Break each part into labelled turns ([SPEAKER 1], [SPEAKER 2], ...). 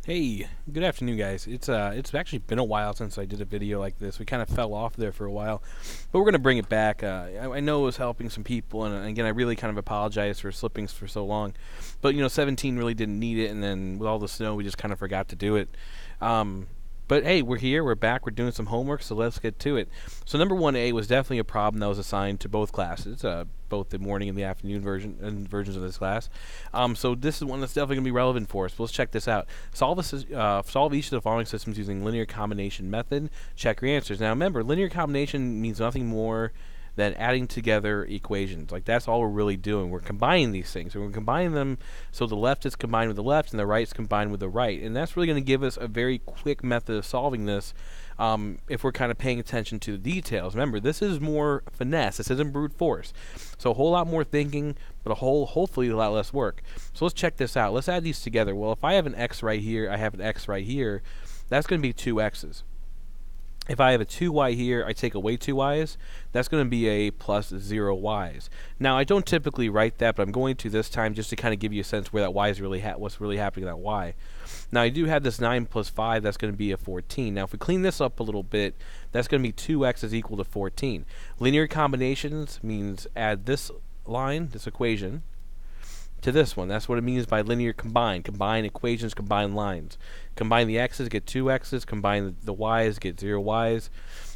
[SPEAKER 1] Hey, good afternoon, guys. It's actually been a while since I did a video like this. We kind of fell off there for a while, but we're gonna bring it back. I know it was helping some people, and again, I really kind of apologize for slipping for so long. But 17 really didn't need it, and then with all the snow, we just kind of forgot to do it. Um, but hey, we're here, we're back, we're doing some homework, so let's get to it. So number 1A was definitely a problem that was assigned to both classes, both the morning and the afternoon versions of this class. So this is one that's definitely going to be relevant for us. But let's check this out. Solve each of the following systems using linear combination method. Check your answers. Now remember, linear combination means nothing more than adding together equations. Like, that's all we're really doing. We're combining these things. And we're combining them so the left is combined with the left and the right is combined with the right. And that's really going to give us a very quick method of solving this if we're kind of paying attention to the details. Remember, this is more finesse. This isn't brute force. So a whole lot more thinking, but hopefully a lot less work. So let's check this out. Let's add these together. Well, if I have an x right here, I have an x right here, that's going to be two x's. If I have a 2y here, I take away 2y's, that's going to be a plus 0y's. Now, I don't typically write that, but I'm going to this time just to kind of give you a sense where that y is really what's really happening to that y. Now, I do have this 9 plus 5, that's going to be a 14. Now, if we clean this up a little bit, that's going to be 2x is equal to 14. Linear combinations means add this line, this equation, to this one. That's what it means by linear combine. Combine equations, combine lines. Combine the x's, get 2x's. Combine the y's, get 0y's.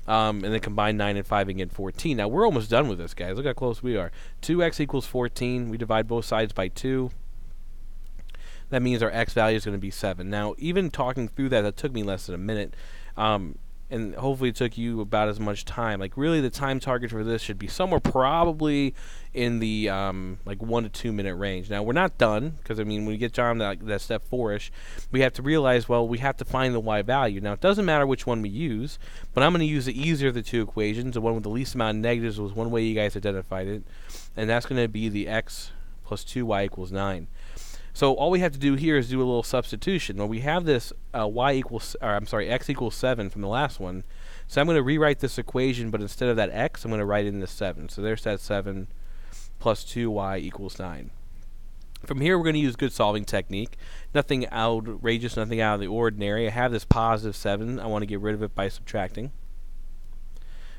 [SPEAKER 1] And then combine 9 and 5 and get 14. Now, we're almost done with this, guys. Look how close we are. 2x equals 14. We divide both sides by 2. That means our x value is going to be 7. Now, even talking through that took me less than a minute. And hopefully it took you about as much time. Like, really, the time target for this should be somewhere probably in the like 1 to 2 minute range. Now, we're not done, because I mean, when we get down to that step 4ish, we have to realize, well, we have to find the y value. Now, it doesn't matter which one we use, but I'm going to use the easier of the two equations. The one with the least amount of negatives was one way you guys identified it, and that's going to be the x plus 2y equals 9. So all we have to do here is do a little substitution. Well, we have this x equals 7 from the last one. So I'm going to rewrite this equation, but instead of that x, I'm going to write in the 7. So there's that 7 plus 2y equals 9. From here, we're going to use good solving technique. Nothing outrageous, nothing out of the ordinary. I have this positive 7. I want to get rid of it by subtracting.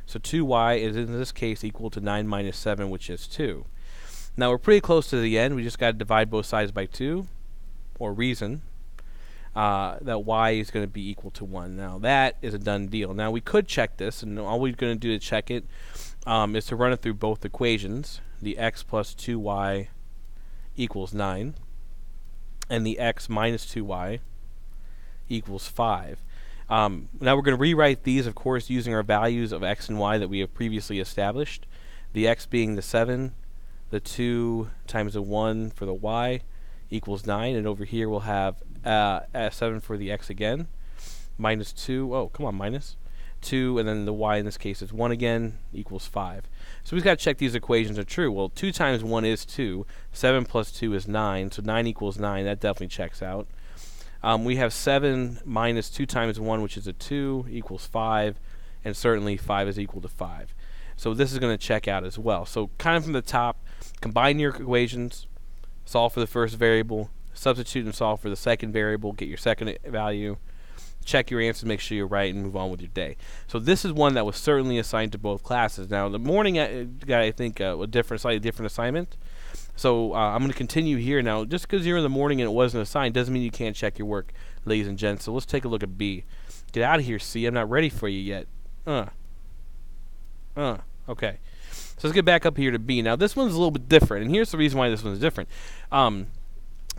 [SPEAKER 1] So 2y is, in this case, equal to 9 minus 7, which is 2. Now, we're pretty close to the end. We just got to divide both sides by 2, or reason that y is going to be equal to 1. Now, that is a done deal. Now, we could check this, and all we're going to do to check it is to run it through both equations. The x plus 2y equals 9, and the x minus 2y equals 5. Now, we're going to rewrite these, of course, using our values of x and y that we have previously established. The x being the 7, the 2 times the 1 for the y equals 9, and over here we'll have 7 for the x again, minus 2, minus 2, and then the y in this case is 1 again, equals 5. So we've got to check these equations are true. Well, 2 times 1 is 2, 7 plus 2 is 9, so 9 equals 9, that definitely checks out. We have 7 minus 2 times 1, which is a 2, equals 5, and certainly 5 is equal to 5. So this is going to check out as well. So kind of from the top, combine your equations, solve for the first variable, substitute and solve for the second variable, get your second value, check your answers, make sure you're right, and move on with your day. So this is one that was certainly assigned to both classes. Now, the morning got, I think, a slightly different assignment. So I'm going to continue here. Now, just because you're in the morning and it wasn't assigned doesn't mean you can't check your work, ladies and gents. So let's take a look at B. Get out of here, C. I'm not ready for you yet. Okay. So let's get back up here to B. Now, this one's a little bit different, and here's the reason why this one's different. Kind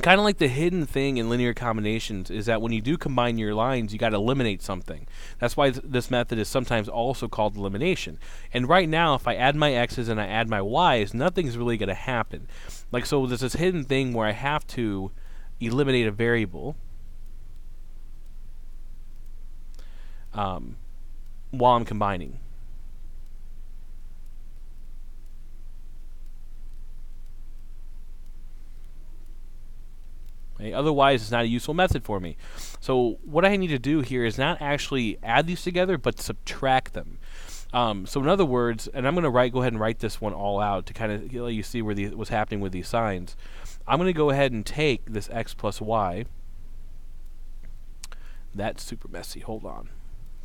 [SPEAKER 1] of like the hidden thing in linear combinations is that when you do combine your lines, you got to eliminate something. That's why this method is sometimes also called elimination. And right now, if I add my x's and I add my y's, nothing's really going to happen. Like, so there's this hidden thing where I have to eliminate a variable while I'm combining. Okay, otherwise, it's not a useful method for me. So what I need to do here is not actually add these together, but subtract them. So in other words, and I'm going to go ahead and write this one all out to kind of let you see what's happening with these signs. I'm going to go ahead and take this x plus y, That's super messy. Hold on.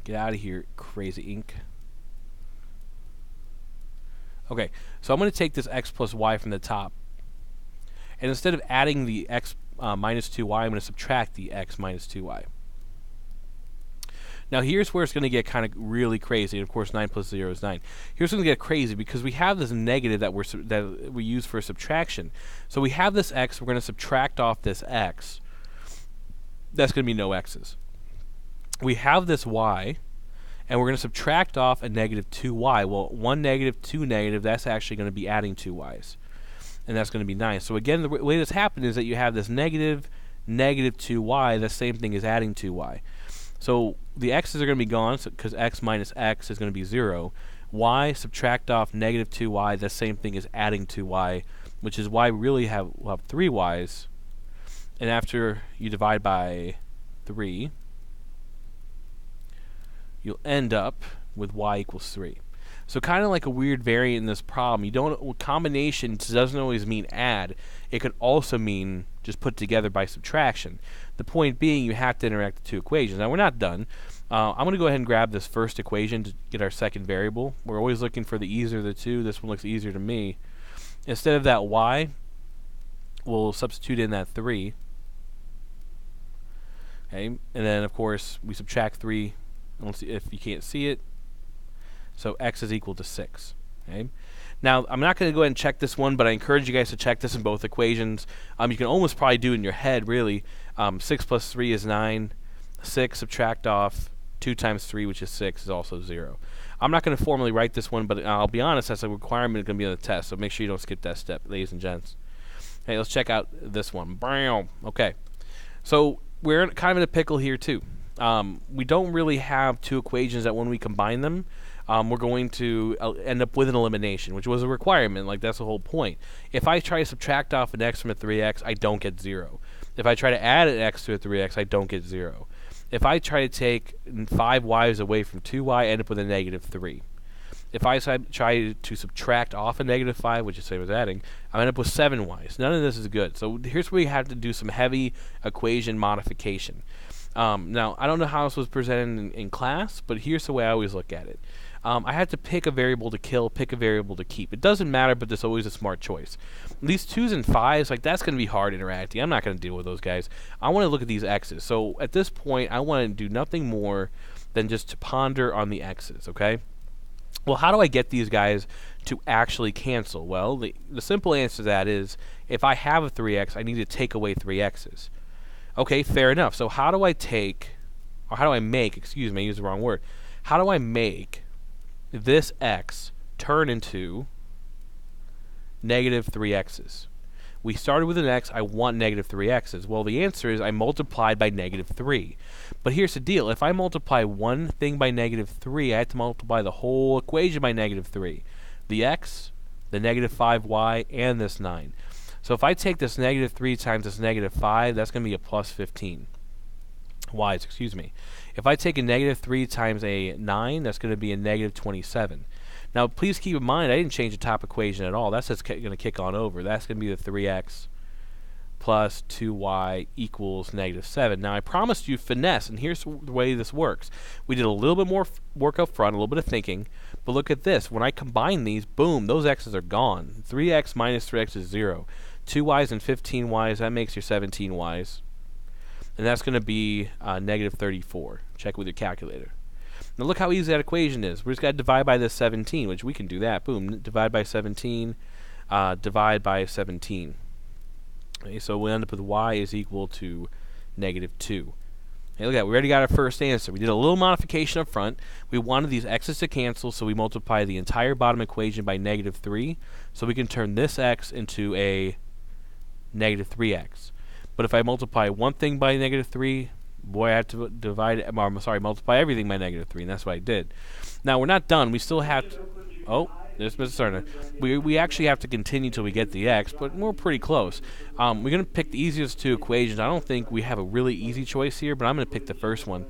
[SPEAKER 1] Get out of here, crazy ink. Okay, so I'm going to take this x plus y from the top. And instead of adding the x minus 2y, I'm going to subtract the x minus 2y. Now here's where it's going to get kind of really crazy. And of course, 9 plus 0 is 9. Here's going to get crazy because we have this negative that we use for subtraction. So we have this x. We're going to subtract off this x. That's going to be no x's. We have this y, and we're going to subtract off a negative 2y. Well, 1 negative, 2 negative, that's actually going to be adding 2 y's. And that's going to be 9. So again, the way this happened is that you have this negative 2y. The same thing as adding 2y. So the x's are going to be gone because x minus x is going to be 0. Y subtract off negative 2y. The same thing as adding 2y, which is why we really we'll have 3 y's. And after you divide by 3, you'll end up with y equals 3. So kind of like a weird variant in this problem. Combination doesn't always mean add. It could also mean just put together by subtraction. The point being, you have to interact the two equations. Now we're not done. I'm going to go ahead and grab this first equation to get our second variable. We're always looking for the easier of the two. This one looks easier to me. Instead of that y, we'll substitute in that 3. Okay, and then of course we subtract 3. If you can't see it, so x is equal to 6. Okay. Now I'm not going to go ahead and check this one, but I encourage you guys to check this in both equations. You can almost probably do it in your head, really. 6 plus 3 is 9. 6 subtract off 2 times 3, which is 6, is also 0. I'm not going to formally write this one, but I'll be honest, that's a requirement going to be on the test, so make sure you don't skip that step, ladies and gents. Okay, let's check out this one. Okay, so we're kind of in a pickle here too. We don't really have two equations that when we combine them, we're going to end up with an elimination, which was a requirement. Like, that's the whole point. If I try to subtract off an x from a 3x, I don't get 0. If I try to add an x to a 3x, I don't get 0. If I try to take 5 y's away from 2y, I end up with a negative 3. If I try to subtract off a negative 5, which is the same as adding, I end up with 7 y's. None of this is good. So here's where we have to do some heavy equation modification. Now, I don't know how this was presented in class, but here's the way I always look at it. I had to pick a variable to kill, pick a variable to keep. It doesn't matter, but there's always a smart choice. These 2's and 5's, like, that's going to be hard interacting. I'm not going to deal with those guys. I want to look at these x's. So at this point, I want to do nothing more than just to ponder on the x's, okay? Well, how do I get these guys to actually cancel? Well, the simple answer to that is, if I have a 3x, I need to take away 3x's. Okay, fair enough. So how do I make, excuse me, I used the wrong word. How do I make this x turn into negative 3x's? We started with an x, I want negative 3x's. Well, the answer is I multiplied by negative 3. But here's the deal. If I multiply one thing by negative 3, I have to multiply the whole equation by negative 3. The x, the negative 5y, and this 9. So if I take this negative 3 times this negative 5, that's going to be a plus 15. Y's, excuse me. If I take a negative 3 times a 9, that's going to be a negative 27. Now, please keep in mind, I didn't change the top equation at all. That's just going to kick on over. That's going to be the 3x plus 2y equals negative 7. Now, I promised you finesse, and here's the way this works. We did a little bit more work up front, a little bit of thinking, but look at this. When I combine these, boom, those x's are gone. 3x minus 3x is 0. 2y's and 15y's, that makes your 17y's. And that's going to be negative 34. Check with your calculator. Now look how easy that equation is. We just got to divide by this 17, which we can do that. Boom, divide by 17, divide by 17. Okay, so we end up with y is equal to negative 2. Hey, look at that. We already got our first answer. We did a little modification up front. We wanted these x's to cancel, so we multiply the entire bottom equation by negative 3. So we can turn this x into a negative 3x. But if I multiply one thing by negative 3, boy, I have to multiply everything by negative 3, and that's what I did. Now, we're not done. We still have to... Oh, there's Mr. Cerner. We actually have to continue till we get the x, but we're pretty close. We're going to pick the easiest two equations. I don't think we have a really easy choice here, but I'm going to pick the first one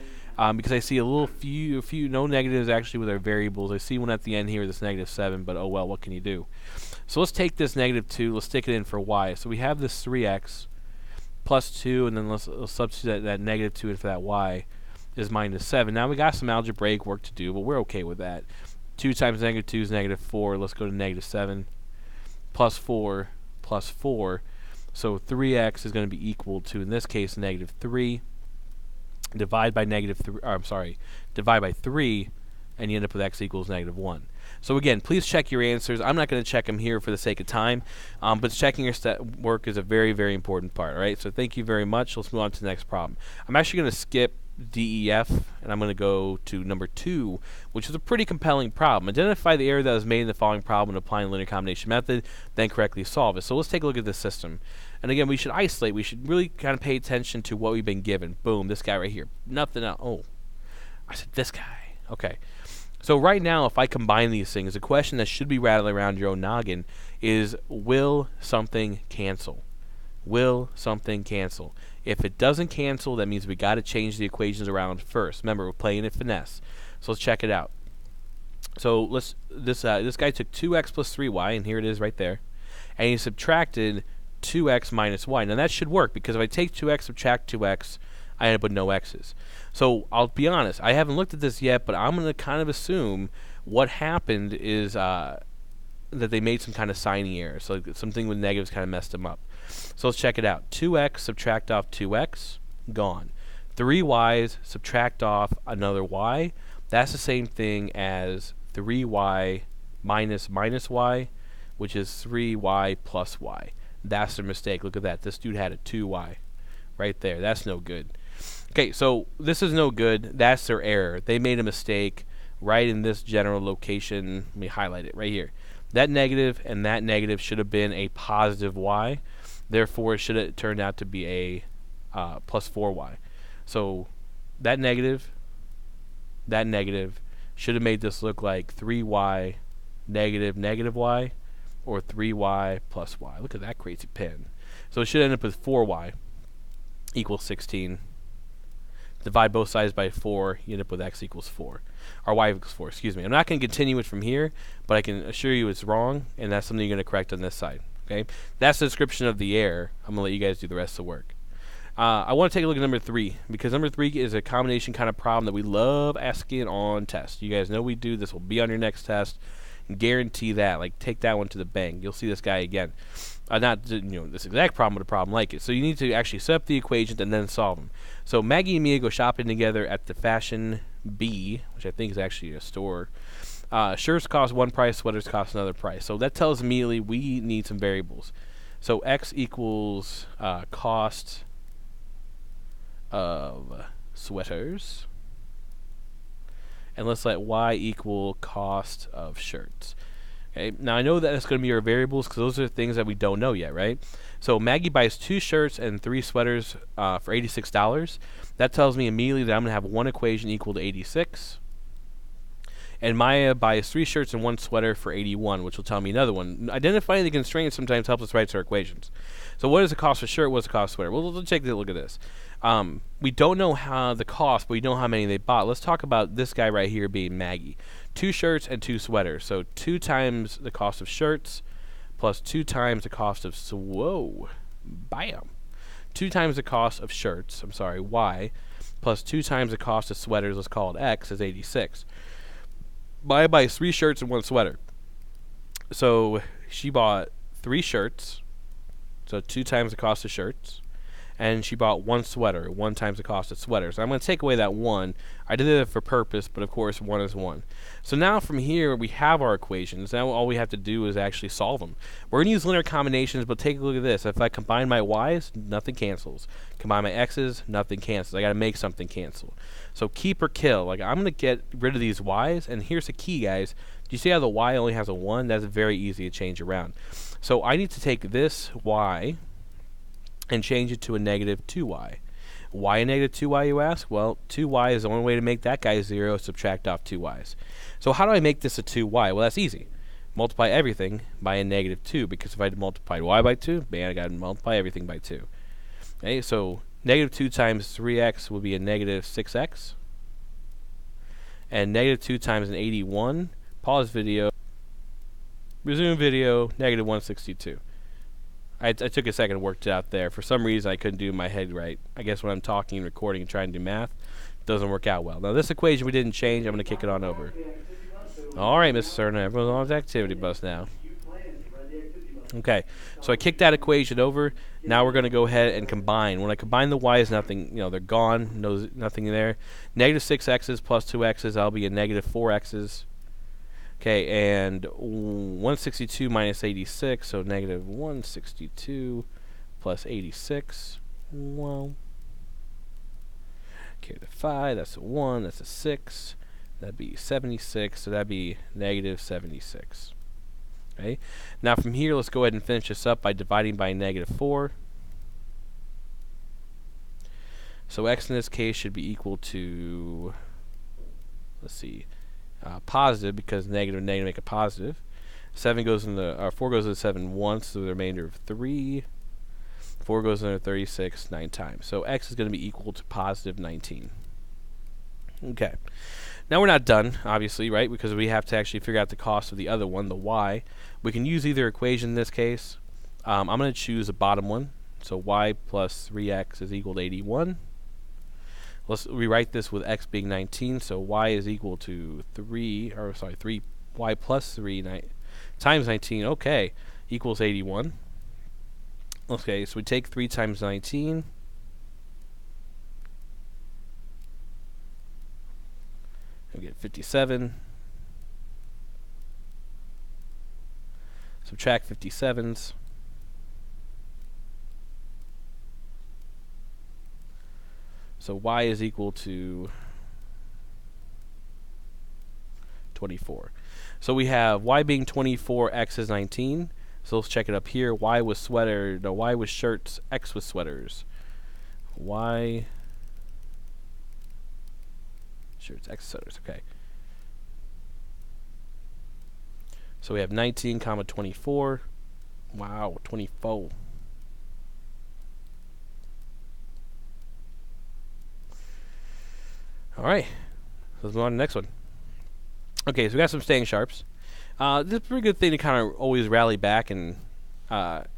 [SPEAKER 1] because I see a few no negatives actually with our variables. I see one at the end here, this negative 7, but oh well, what can you do? So let's take this negative 2, let's stick it in for y. So we have this 3x plus 2, and then let's substitute that negative 2 in for that y. is minus 7. Now we got some algebraic work to do, but we're okay with that. 2 times negative 2 is negative 4. Let's go to negative 7. Plus 4 plus 4. So 3x is going to be equal to, in this case, negative 3. Divide by negative 3, divide by 3, and you end up with x equals negative 1. So again, please check your answers. I'm not going to check them here for the sake of time, but checking your work is a very, very important part. All right, so thank you very much. Let's move on to the next problem. I'm actually going to skip DEF, and I'm going to go to number 2, which is a pretty compelling problem. Identify the error that was made in the following problem and applying the linear combination method, then correctly solve it. So let's take a look at this system. And again, we should isolate. We should really kind of pay attention to what we've been given. Boom, this guy right here. Nothing else. Oh, I said this guy. Okay. So right now, if I combine these things, the question that should be rattling around your own noggin is, will something cancel? Will something cancel? If it doesn't cancel, that means we got to change the equations around first. Remember, we're playing at finesse. So let's check it out. So this guy took 2x plus 3y, and here it is right there, and he subtracted 2x minus y. Now that should work, because if I take 2x, subtract 2x, I end up with no x's. So I'll be honest, I haven't looked at this yet, but I'm going to kind of assume what happened is that they made some kind of signing error. So something with negatives kind of messed them up. So let's check it out. 2x subtract off 2x, gone. 3y's subtract off another y. That's the same thing as 3y minus y, which is 3y plus y. That's their mistake. Look at that. This dude had a 2y right there. That's no good. Okay, so this is no good. That's their error. They made a mistake right in this general location. Let me highlight it right here. That negative and that negative should have been a positive y. Therefore, it should have turned out to be a plus 4y. So that negative should have made this look like 3y negative y, or 3y plus y. Look at that crazy pen. So it should end up with 4y equals 16. Divide both sides by 4, you end up with x equals 4. Or y equals 4, excuse me. I'm not going to continue it from here, but I can assure you it's wrong, and that's something you're going to correct on this side. Okay, that's the description of the error. I'm going to let you guys do the rest of the work. I want to take a look at number 3, because number 3 is a combination kind of problem that we love asking on tests. You guys know we do. This will be on your next test. Guarantee that. Like, take that one to the bank. You'll see this guy again. Not this exact problem, but a problem like it. So you need to actually set up the equations and then solve them. So Maggie and Mia go shopping together at the Fashion Bee, which I think is actually a store. Shirts cost one price, sweaters cost another price. So that tells immediately we need some variables. So x equals cost of sweaters, and let's let y equal cost of shirts. Okay, now I know that it's going to be our variables because those are things that we don't know yet, right? So Maggie buys 2 shirts and 3 sweaters for $86. That tells me immediately that I'm going to have one equation equal to 86. And Maya buys 3 shirts and 1 sweater for 81, which will tell me another one. Identifying the constraints sometimes helps us write our equations. So what is the cost of shirt? What's the cost of sweater? Well, let's take a look at this. We don't know how the cost, but we know how many they bought. Let's talk about this guy right here being Maggie. 2 shirts and 2 sweaters. So 2 times the cost of shirts plus 2 times the cost of bam. 2 times the cost of shirts, y, plus 2 times the cost of sweaters, let's call it x, is 86. Maya buys 3 shirts and 1 sweater. So she bought 3 shirts, so 2 times the cost of shirts, and she bought 1 sweater, 1 times the cost of sweaters. So I'm going to take away that 1. I did it for purpose, but of course 1 is 1. So now from here we have our equations. Now all we have to do is actually solve them. We're going to use linear combinations, but take a look at this. If I combine my y's, nothing cancels. Combine my x's, nothing cancels. I got to make something cancel. So keep or kill. Like, I'm going to get rid of these y's, and here's the key, guys. Do you see how the y only has a 1? That's very easy to change around. So I need to take this y and change it to a negative 2y. Why a negative 2y, you ask? Well, 2y is the only way to make that guy 0, subtract off 2 y's. So how do I make this a 2y? Well, that's easy. Multiply everything by a negative 2, because if I multiplied y by 2, man, I got to multiply everything by 2. Okay, so negative 2 times 3x will be a negative 6x. And negative 2 times an 81, pause video, resume video, negative 162. I took a second and worked it out there. For some reason, I couldn't do my head right. I guess when I'm talking and recording and trying to do math, it doesn't work out well. Now, this equation we didn't change. I'm going to kick it on over. All right, Mr. Cerner, everyone's on his activity bus now. Okay, so I kicked that equation over. Now we're going to go ahead and combine. When I combine the y's, nothing, they're gone. Nothing there. Negative 6x's plus 2x's, that'll be a negative 4x's. Okay, and 162 minus 86, so negative 162 plus 86. Well, carry the 5, that's a 1, that's a 6. That'd be 76, so that'd be negative 76. Okay. Now from here, let's go ahead and finish this up by dividing by negative 4. So x in this case should be equal to, let's see, positive, because negative and negative make a positive. 4 goes into 7 once, so the remainder of 3. 4 goes into 36 9 times. So x is going to be equal to positive 19. Okay. Now we're not done, obviously, right? Because we have to actually figure out the cost of the other one, the y. We can use either equation in this case. I'm going to choose the bottom one. So y plus 3x is equal to 81. Let's rewrite this with x being 19. So y is equal to 3y plus 3 times 19. Okay, equals 81. Okay, so we take 3 times 19. We get 57. Subtract 57s. So y is equal to 24. So we have y being 24, x is 19. So let's check it up here. Y was shirts, x was sweaters. Y shirts, x sweaters. Okay. So we have 19 comma 24. Wow, 24. All right, let's move on to the next one. Okay, so we got some staying sharps. This is a pretty good thing to kind of always rally back and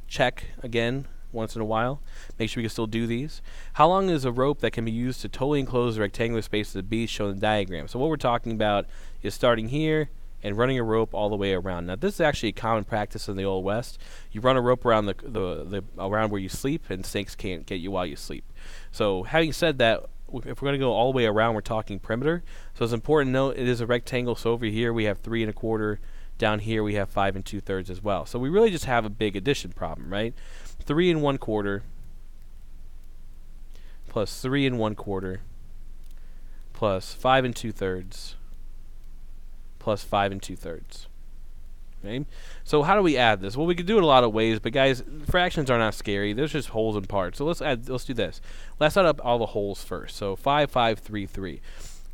[SPEAKER 1] check again once in a while. Make sure we can still do these. How long is a rope that can be used to totally enclose the rectangular space of the beach shown in the diagram? So what we're talking about is starting here and running a rope all the way around. Now this is actually a common practice in the Old West. You run a rope around the around where you sleep, and snakes can't get you while you sleep. So having said that, if we're going to go all the way around, we're talking perimeter. So it's important to note it is a rectangle. So over here we have 3 1/4. Down here we have 5 2/3 as well. So we really just have a big addition problem, right? 3 1/4 plus 3 1/4 plus 5 2/3 plus 5 2/3. Okay? So how do we add this? Well, we could do it a lot of ways, but guys, fractions are not scary. There's just holes and parts. So let's do this. Let's add up all the holes first. So 5, 5, 3, 3.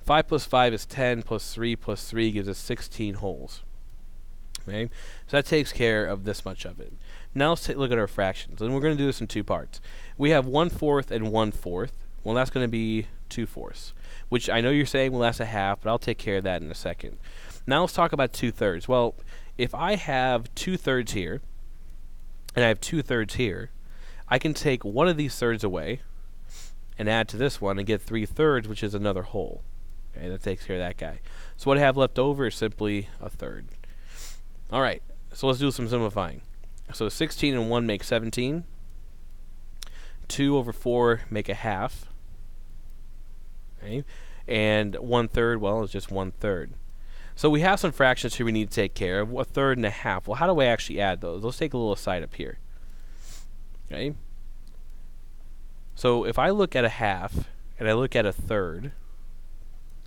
[SPEAKER 1] 5 plus 5 is 10 plus 3 plus 3 gives us 16 holes. Okay? So that takes care of this much of it. Now let's look at our fractions. And we're going to do this in 2 parts. We have 1/4 and 1/4. Well, that's going to be 2/4, which I know you're saying, well, that's a half, but I'll take care of that in a second. Now let's talk about 2/3. Well, if I have 2/3 here, and I have 2/3 here, I can take one of these thirds away and add to this one and get 3/3, which is another whole. Okay, that takes care of that guy. So what I have left over is simply a third. All right, so let's do some simplifying. So 16 and 1 make 17. 2 over 4 make a half. Okay, and 1/3, well, it's just 1/3. So we have some fractions here we need to take care of. 1/3 and a half. Well, how do I actually add those? Let's take a little aside up here. Okay. So if I look at a half and I look at a third,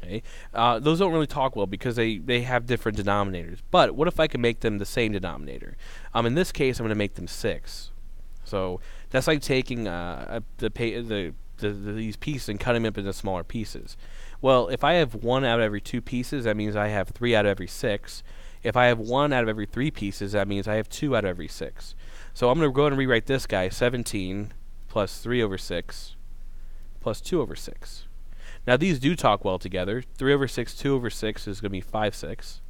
[SPEAKER 1] okay, those don't really talk well because they have different denominators. But what if I can make them the same denominator? In this case, I'm going to make them 6. So that's like taking these pieces and cutting them up into smaller pieces. Well, if I have 1 out of every 2 pieces, that means I have 3 out of every 6. If I have 1 out of every 3 pieces, that means I have 2 out of every 6. So I'm going to go ahead and rewrite this guy, 17 plus 3 over 6 plus 2 over 6. Now these do talk well together. 3 over 6, 2 over 6 is going to be 5/6.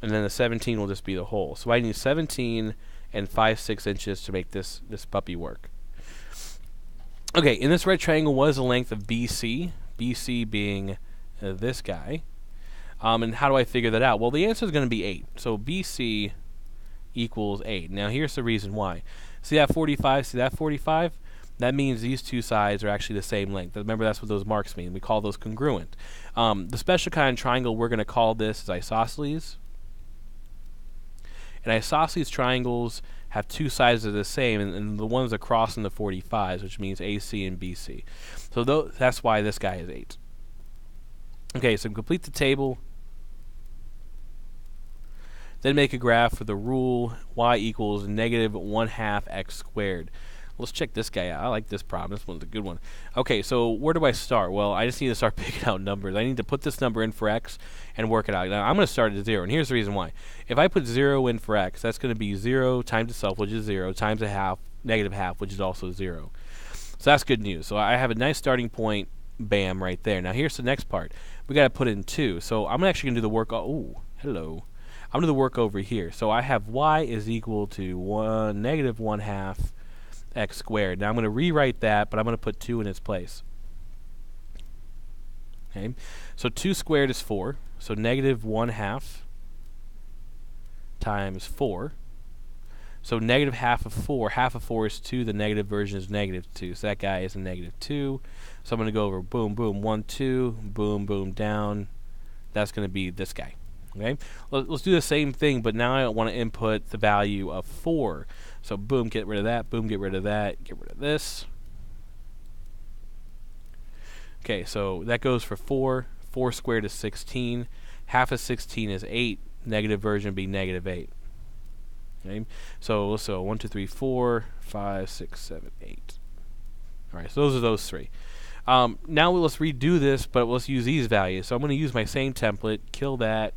[SPEAKER 1] And then the 17 will just be the whole. So I need 17 and 5/6 inches to make this puppy work. Okay, in this right triangle was a length of BC, BC being this guy. And how do I figure that out? Well, the answer is going to be 8. So BC equals 8. Now here's the reason why. See that 45? See that 45? That means these two sides are actually the same length. Remember, that's what those marks mean. We call those congruent. The special kind of triangle we're going to call this is isosceles. And isosceles triangles have two sides that are the same, and the ones that cross in the 45s, which means AC and BC. So that's why this guy is 8. Okay, so complete the table. Then make a graph for the rule y equals -1/2 x squared. Let's check this guy out. I like this problem. This one's a good one. Okay, so where do I start? Well, I just need to start picking out numbers. I need to put this number in for x and work it out. Now, I'm going to start at 0, and here's the reason why. If I put 0 in for x, that's going to be 0 times itself, which is 0, times a half, -1/2, which is also 0. So that's good news. So I have a nice starting point, bam, right there. Now, here's the next part. We got to put in 2. So I'm actually going to do the work. Oh, hello. I'm going to do the work over here. So I have y is equal to -1/2 x squared. Now I'm going to rewrite that, but I'm going to put 2 in its place. Okay, so 2 squared is 4. So -1/2 times 4. So -1/2 of 4. Half of 4 is 2. The negative version is -2. So that guy is a -2. So I'm going to go over boom, boom, 1, 2, boom, boom, down. That's going to be this guy. Okay, let's do the same thing, but now I want to input the value of 4. So boom, get rid of that. Boom, get rid of that. Get rid of this. Okay, so that goes for 4. 4 squared is 16. Half of 16 is 8. Negative version would be -8. Okay, so 1, 2, 3, 4, 5, 6, 7, 8. All right, so those are those 3. Now let's redo this, but let's use these values. So I'm going to use my same template, kill that,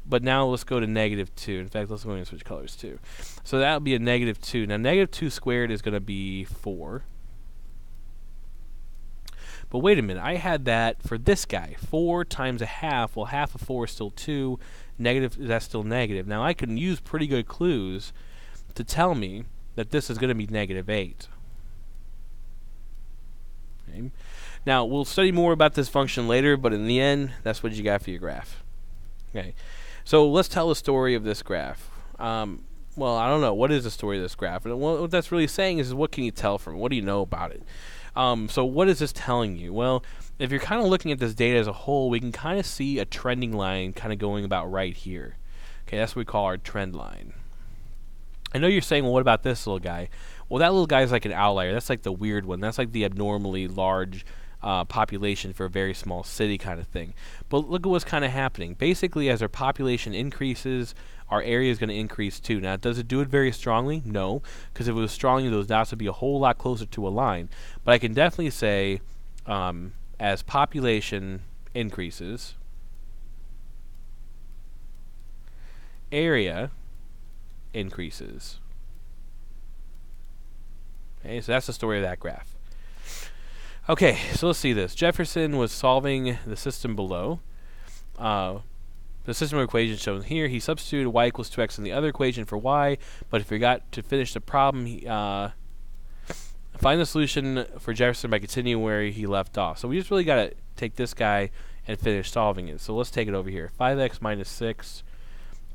[SPEAKER 1] but now let's go to -2. In fact, let's go and switch colors too. So that would be a -2. Now -2 squared is going to be 4. But wait a minute, I had that for this guy, 4 times a half. Well, half of 4 is still 2. Negative, that's still negative. Now I can use pretty good clues to tell me that this is going to be -8. Okay. Now, we'll study more about this function later, but in the end, that's what you got for your graph. Okay, so let's tell the story of this graph. Well, I don't know. What is the story of this graph? And what that's really saying is what can you tell from it? What do you know about it? So what is this telling you? Well, if you're kind of looking at this data as a whole, we can kind of see a trending line kind of going about right here. Okay, that's what we call our trend line. I know you're saying, well, what about this little guy? Well, that little guy is like an outlier. That's like the weird one. That's like the abnormally large population for a very small city kind of thing. But look at what's kind of happening. Basically, as our population increases, our area is going to increase too. Now, does it do it very strongly? No, because if it was strongly, those dots would be a whole lot closer to a line. But I can definitely say as population increases, area increases. Okay, so that's the story of that graph. Okay, so let's see this. Jefferson was solving the system below. The system of equations shown here. He substituted y equals 2x in the other equation for y, but he forgot to finish the problem. Find the solution for Jefferson by continuing where he left off. So we just really got to take this guy and finish solving it. So let's take it over here. 5x minus 6,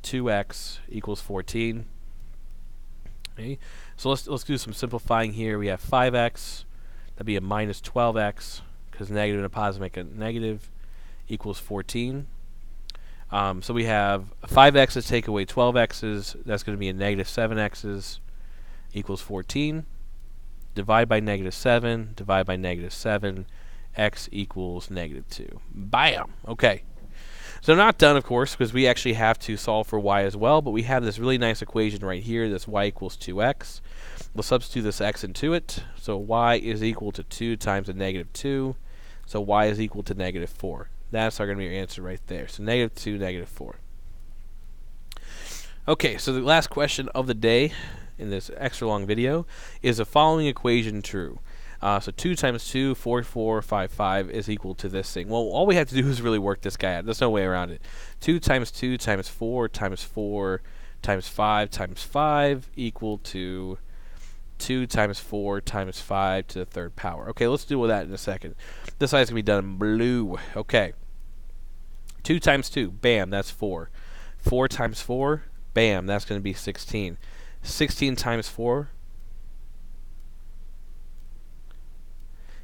[SPEAKER 1] 2x equals 14. Okay, so let's do some simplifying here. We have 5x, that'd be a minus 12x, because negative and a positive make a negative, equals 14. So we have 5x's take away 12x's, that's going to be a negative 7x's, equals 14. Divide by negative 7, divide by negative 7, x equals -2. Bam! Okay. So not done, of course, because we actually have to solve for y as well, but we have this really nice equation right here, this y equals 2x. We'll substitute this x into it, so y is equal to 2 times a -2, so y is equal to -4. That's going to be your answer right there, so -2, -4. Okay, so the last question of the day in this extra long video is the following equation true? So 2 times 2, 4, 4, 5, 5 is equal to this thing. Well, all we have to do is really work this guy out. There's no way around it. 2 times 2 times 4 times 4 times 5 times 5 equal to 2 times 4 times 5 to the third power. Okay, let's deal with that in a second. This side's going to be done in blue. Okay. 2 times 2, bam, that's 4. 4 times 4, bam, that's going to be 16. 16 times 4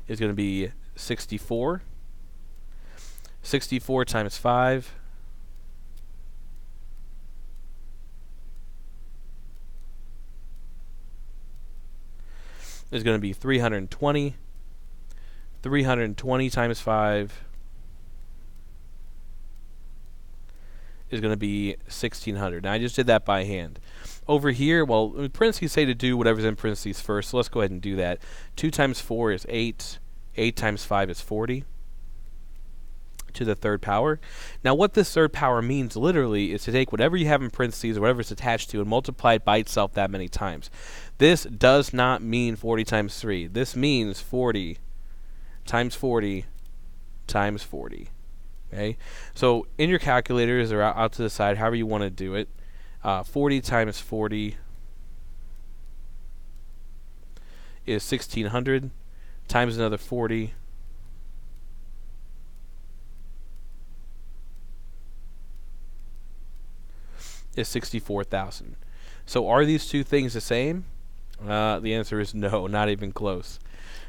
[SPEAKER 1] is going to be 64. 64 times 5 is going to be 320. 320 times 5 is going to be 1600. Now I just did that by hand. Over here, well, parentheses say to do whatever's in parentheses first, so let's go ahead and do that. 2 times 4 is 8. 8 times 5 is 40 to the third power. Now what this third power means literally is to take whatever you have in parentheses or whatever it's attached to and multiply it by itself that many times. This does not mean 40 times 3. This means 40 times 40 times 40. Okay? So in your calculators or out to the side, however you want to do it, 40 times 40 is 1600 times another 40 is 64,000. So are these two things the same? The answer is no, not even close.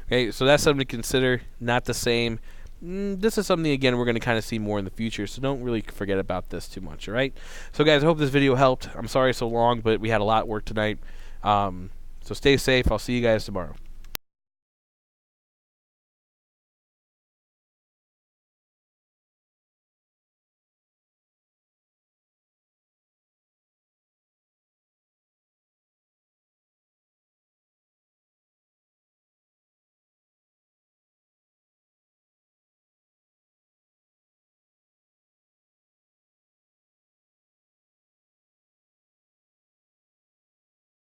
[SPEAKER 1] Okay, so that's something to consider. Not the same. This is something, again, we're going to kind of see more in the future, so don't really forget about this too much, all right? So, guys, I hope this video helped. I'm sorry so long, but we had a lot of work tonight. So stay safe. I'll see you guys tomorrow.